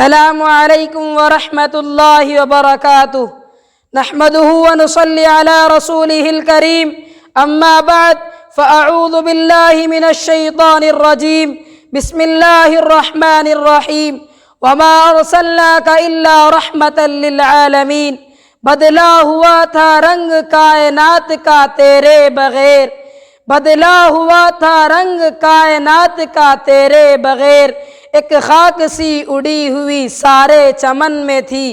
السلام علیکم ورحمۃ اللہ وبرکاتہ نحمده ونصلي على رسوله الكريم اما بعد فاعوذ باللہ من الشیطان الرجیم بسم اللہ الرحمن الرحیم وما ارسلناک الا رحمۃ للعالمین بدلا ہوا تھا رنگ کائنات کا تیرے بغیر، بدلا ہوا تھا رنگ کائنات کا تیرے بغیر، ایک خاک سی اڑی ہوئی سارے چمن میں تھی۔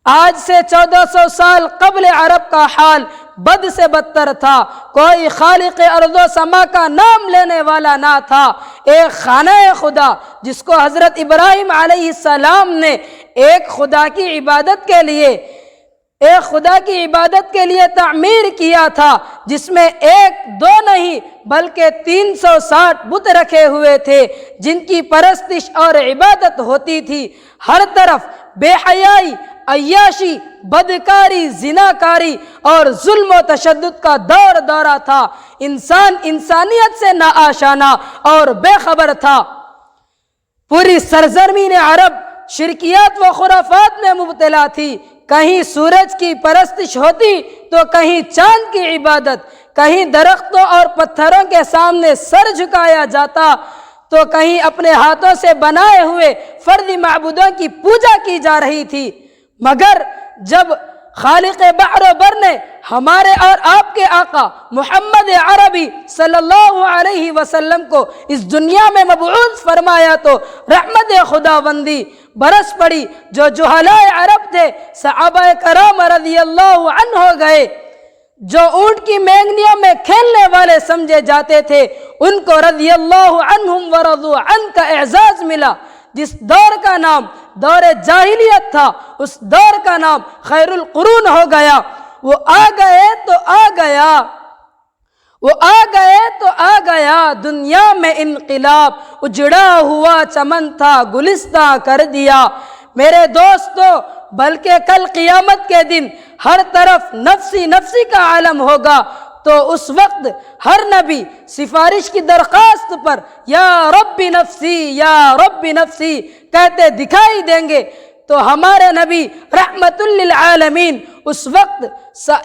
آج سے 1400 سال قبل عرب کا حال بد سے بدتر تھا، کوئی خالق ارض و سما کا نام لینے والا نہ تھا۔ ایک خانہ خدا جس کو حضرت ابراہیم علیہ السلام نے ایک خدا کی عبادت کے لیے تعمیر کیا تھا، جس میں ایک دو نہیں بلکہ 360 بت رکھے ہوئے تھے جن کی پرستش اور عبادت ہوتی تھی۔ ہر طرف بے حیائی، عیاشی، بدکاری، زناکاری اور ظلم و تشدد کا دورہ تھا۔ انسان انسانیت سے ناآشنا اور بے خبر تھا۔ پوری سرزمین عرب شرکیات و خرافات میں مبتلا تھی۔ کہیں سورج کی پرستش ہوتی تو کہیں چاند کی عبادت، کہیں درختوں اور پتھروں کے سامنے سر جھکایا جاتا تو کہیں اپنے ہاتھوں سے بنائے ہوئے فردی معبودوں کی پوجا کی جا رہی تھی۔ مگر جب خالق بحر و بر نے ہمارے اور آپ کے آقا محمد عربی صلی اللہ علیہ وسلم کو اس دنیا میں مبعوث فرمایا تو رحمت خداوندی برس پڑی۔ جو جہلاء عرب تھے صحابہ کرام رضی اللہ عنہ ہو گئے، جو اونٹ کی مینگنیوں میں کھیلنے والے سمجھے جاتے تھے، ان کو رضی اللہ عنہم ورضوا عنہ کا اعزاز ملا۔ جس دور کا نام دور جاہلیت تھا، اس دور کا نام خیر القرون ہو گیا۔ وہ آ گئے تو آ گیا، وہ آ گئے تو آ گیا، دنیا میں انقلاب، اجڑا ہوا چمن تھا گلستہ کر دیا۔ میرے دوستو، بلکہ کل قیامت کے دن ہر طرف نفسی نفسی کا عالم ہوگا، تو اس وقت ہر نبی سفارش کی درخواست پر یا رب نفسی یا رب نفسی کہتے دکھائی دیں گے، تو ہمارے نبی رحمت للعالمین اس وقت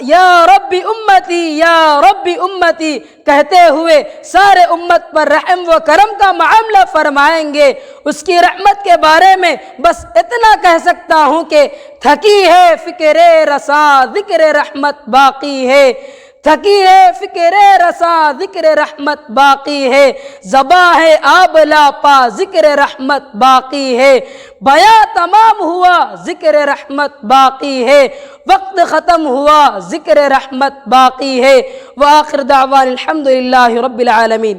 یا رب امتی یا رب امتی کہتے ہوئے سارے امت پر رحم و کرم کا معاملہ فرمائیں گے۔ اس کی رحمت کے بارے میں بس اتنا کہہ سکتا ہوں کہ تھکی ہے فکر رسا ذکر رحمت باقی ہے، تھکی ہے فکر رسا ذکر رحمت باقی ہے، زباں ہے آب لاپا ذکر رحمت باقی ہے، بیاں تمام ہوا ذکر رحمت باقی ہے، وقت ختم ہوا ذکر رحمت باقی ہے۔ وآخر دعوان الحمدللہ رب العالمین۔